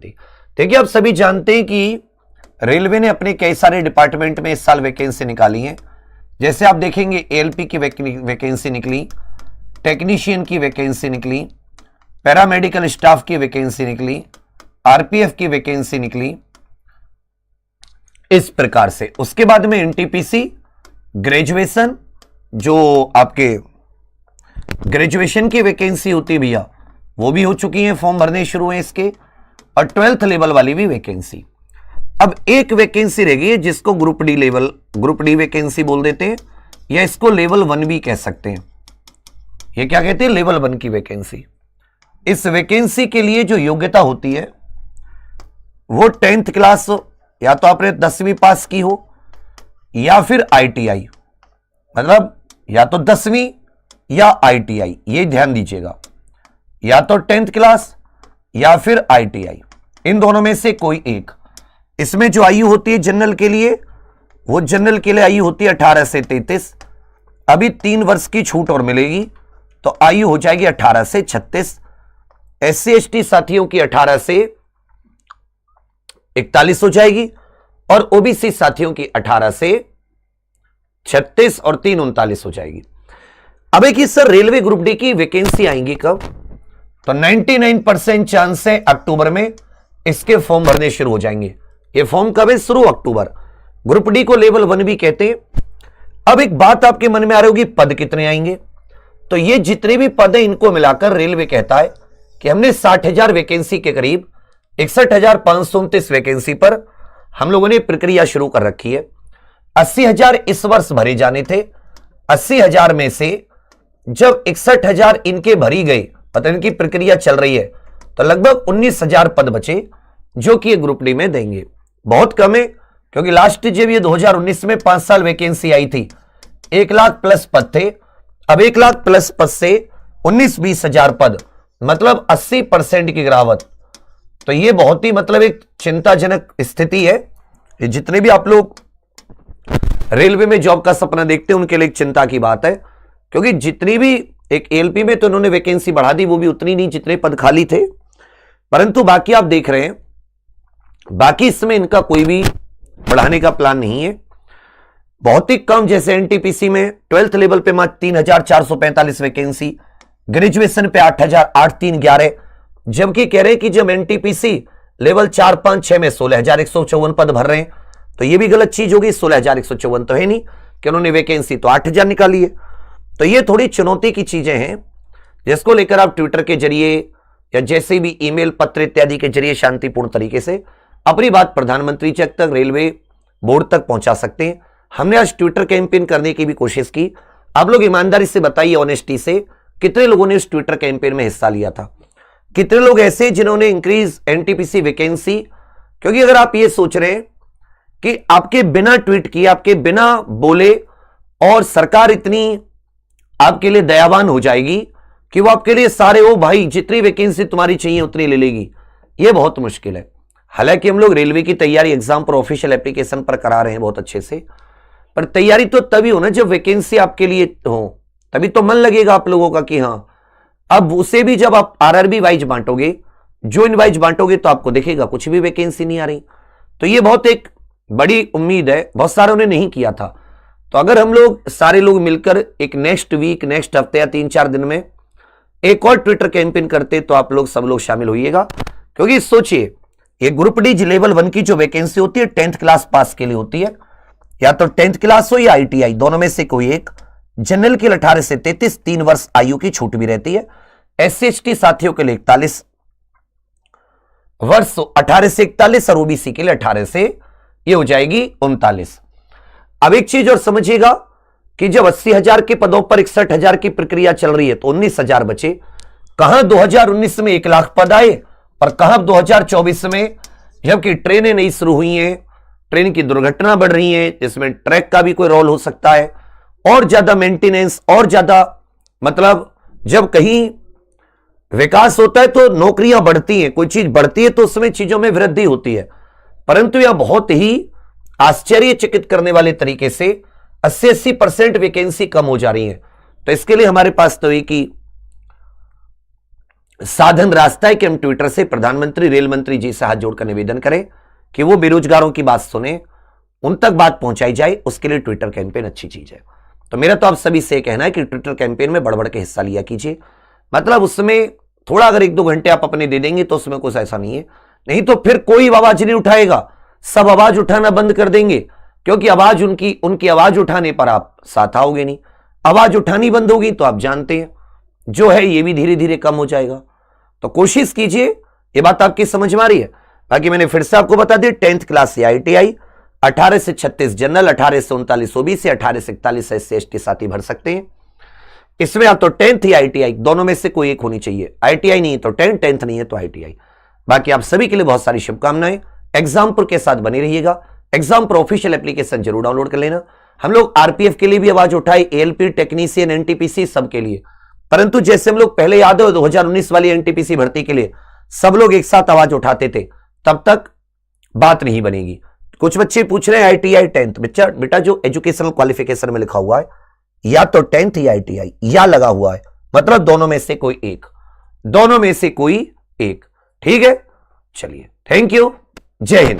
देखिए, आप सभी जानते हैं कि रेलवे ने अपने कई सारे डिपार्टमेंट में इस साल वैकेंसी निकाली है। जैसे आप देखेंगे एएलपी की वैकेंसी निकली, टेक्नीशियन की वैकेंसी निकली, पैरामेडिकल स्टाफ की वैकेंसी निकली, आरपीएफ की वैकेंसी निकली, इस प्रकार से। उसके बाद में एनटीपीसी ग्रेजुएशन, जो आपके ग्रेजुएशन की वैकेंसी होती है भैया, वो भी हो चुकी है, फॉर्म भरने शुरू हुए इसके, और 12th लेवल वाली भी वैकेंसी। अब एक वैकेंसी रह गई है जिसको ग्रुप डी वैकेंसी बोल देते हैं, या इसको लेवल 1 भी कह सकते हैं। ये क्या कहते हैं? लेवल 1 की वैकेंसी। इस वैकेंसी के लिए जो योग्यता होती है वो 10th क्लास, या तो आपने 10वीं पास की हो या फिर आईटीआई, मतलब या तो 10वीं या आईटीआई, ये ध्यान दीजिएगा, या तो 10th क्लास या फिर आईटीआई, इन दोनों में से कोई एक। इसमें जो आयु होती है जनरल के लिए, वो जनरल के लिए आयु होती है 18 से 33। अभी 3 वर्ष की छूट और मिलेगी, तो आयु हो जाएगी 18 से 36। एससी एसटी साथियों की 18 से 41 हो जाएगी, और ओबीसी साथियों की 18 से 36 और 3 39 हो जाएगी। अब एक सर रेलवे ग्रुप डी की वैकेंसी आएंगी कब? तो 99% चांस है अक्टूबर में इसके फॉर्म भरने शुरू हो जाएंगे। ये फॉर्म कब है? शुरू अक्टूबर। ग्रुप डी को लेवल 1 भी कहते हैं। अब एक बात आपके मन में आ रही होगी, पद कितने आएंगे? तो ये जितने भी पद हैं इनको मिलाकर रेलवे कहता है कि हमने 60,000 वैकेंसी के करीब 61,529 वैकेंसी पर हम लोगों ने प्रक्रिया शुरू कर रखी है। 80,000 इस वर्ष भरे जाने थे। 80,000 में से जब 61,000 इनके भरी गई, मतलब इनकी प्रक्रिया चल रही है, तो लगभग 19,000 पद बचे जो कि ये ग्रुप डी में देंगे। बहुत कम है, क्योंकि लास्ट जब ये 2019 में 5 साल वैकेंसी आई थी 1 लाख प्लस पद थे। अब 1 लाख प्लस पद से 19-20 हजार पद, मतलब 80% की गिरावट। तो ये बहुत ही मतलब एक चिंताजनक स्थिति है। ये जितने भी आप लोग रेलवे में जॉब का सपना देखते हैं उनके लिए एक चिंता की बात है, क्योंकि जितनी भी एक एलपी में तो उन्होंने वैकेंसी बढ़ा दी, वो भी उतनी नहीं जितने पद खाली थे, परंतु बाकी आप देख रहे हैं, बाकी इसमें इनका कोई भी बढ़ाने का प्लान नहीं है। बहुत ही कम, जैसे एनटीपीसी में 12th लेवल पे मात्र 3,445 वैकेंसी, ग्रेजुएशन पे 8,811, जबकि कह रहे हैं कि जब एनटीपीसी लेवल 4, 5, 6 में 16,154 पद भर रहे हैं, तो ये भी गलत चीज होगी। 16,154 तो है नहीं कि उन्होंने वैकेंसी तो 8,000 निकाली है। तो ये थोड़ी चुनौती की चीजें हैं, जिसको लेकर आप ट्विटर के जरिए या जैसे भी ईमेल, पत्र इत्यादि के जरिए शांतिपूर्ण तरीके से अपनी बात प्रधानमंत्री तक, रेलवे बोर्ड तक पहुंचा सकते हैं। हमने आज ट्विटर कैंपेन करने की भी कोशिश की। आप लोग ईमानदारी से बताइए, ऑनेस्टी से, कितने लोगों ने इस ट्विटर कैंपेन में हिस्सा लिया था? कितने लोग ऐसे जिन्होंने इंक्रीज एनटीपीसी वैकेंसी? क्योंकि अगर आप ये सोच रहे हैं कि आपके बिना ट्वीट किए, आपके बिना बोले, और सरकार इतनी आपके लिए दयावान हो जाएगी कि वो आपके लिए सारे, ओ भाई जितनी वैकेंसी तुम्हारी चाहिए उतनी ले लेगी, ये बहुत मुश्किल है। हालांकि हम लोग रेलवे की तैयारी एग्जाम पर ऑफिशियल एप्लीकेशन पर करा रहे हैं बहुत अच्छे से, पर तैयारी तो तभी हो ना जब वैकेंसी आपके लिए हो, तभी तो मन लगेगा आप लोगों का कि हाँ। अब उसे भी जब आप आरआरबी वाइज बांटोगे, ज्वाइन वाइज बांटोगे, तो आपको दिखेगा कुछ भी वैकेंसी नहीं आ रही। तो ये बहुत एक बड़ी उम्मीद है, बहुत सारों ने नहीं किया था। तो अगर हम लोग सारे लोग मिलकर एक नेक्स्ट वीक, नेक्स्ट हफ्ते या 3-4 दिन में एक और ट्विटर कैंपेन करते, तो आप लोग सब लोग शामिल होइएगा। क्योंकि सोचिए, ये ग्रुप डी लेवल 1 की जो वैकेंसी होती है 10th क्लास पास के लिए होती है, या तो 10th क्लास हो या आईटीआई, दोनों में से कोई एक। जनरल के लिए 18 से 33, 3 वर्ष आयु की छूट भी रहती है। एससी एसटी साथियों के लिए 41 वर्ष, 18 से 41, और ओबीसी के लिए 18 से ये हो जाएगी 39। अब एक चीज और समझिएगा कि जब 80,000 के पदों पर 61,000 की प्रक्रिया चल रही है, तो 19,000 बचे। कहां 2019 में 1 लाख पद आए, और कहां 2024 में, जबकि ट्रेनें नहीं शुरू हुई हैं, ट्रेन की दुर्घटना बढ़ रही है, जिसमें ट्रैक का भी कोई रोल हो सकता है, और ज्यादा मेंटेनेंस, और ज्यादा, मतलब जब कहीं विकास होता है तो नौकरियां बढ़ती हैं, कोई चीज बढ़ती है तो उसमें चीजों में वृद्धि होती है। परंतु यह बहुत ही आश्चर्यचकित करने वाले तरीके से 80% वैकेंसी कम हो जा रही है। तो इसके लिए हमारे पास तो एक ही साधन रास्ता है कि हम ट्विटर से प्रधानमंत्री रेल मंत्री जी से हाथ जोड़कर निवेदन करें कि वो बेरोजगारों की बात सुने, उन तक बात पहुंचाई जाए। उसके लिए ट्विटर कैंपेन अच्छी चीज है। तो मेरा तो आप सभी से कहना है कि ट्विटर कैंपेन में बढ़ बढ़ के हिस्सा लिया कीजिए। मतलब उसमें थोड़ा अगर 1-2 घंटे आप अपने दे देंगे तो उसमें कुछ ऐसा नहीं है, नहीं तो फिर कोई आवाज नहीं उठाएगा, सब आवाज उठाना बंद कर देंगे, क्योंकि आवाज उनकी आवाज उठाने पर आप साथ आओगे नहीं। आवाज उठानी बंद होगी तो आप जानते हैं जो है ये भी धीरे धीरे कम हो जाएगा। तो कोशिश कीजिए, ये बात आपकी समझ में आ रही है। बाकी मैंने फिर से आपको बता दिया, 10th क्लास से ITI, 18 से 36 जनरल, 18 से 39 OBC, 18 से 41 SC/ST साथी भर सकते हैं। इसमें आप तो 10th या ITI दोनों में से कोई एक होनी चाहिए। ITI नहीं है तो 10th नहीं है तो ITI। बाकी आप सभी के लिए बहुत सारी शुभकामनाएं। एग्जामपुर के साथ बने रहिएगा। एग्जामपुर ऑफिशियल एप्लीकेशन जरूर डाउनलोड कर लेना। हम लोग RPF के लिए भी आवाज उठाए, ALP टेक्नीशियन, NTPC सबके लिए, परंतु जैसे हम लोग पहले याद हो 2019 वाली NTPC भर्ती के लिए सब लोग एक साथ आवाज उठाते थे, तब तक बात नहीं बनेगी। कुछ बच्चे पूछ रहे हैं ITI 10th, बेटा जो एजुकेशनल क्वालिफिकेशन में लिखा हुआ है या तो 10th या ITI या लगा हुआ है, मतलब दोनों में से कोई एक, दोनों में से कोई एक। ठीक है, चलिए, थैंक यू, जय हिंद।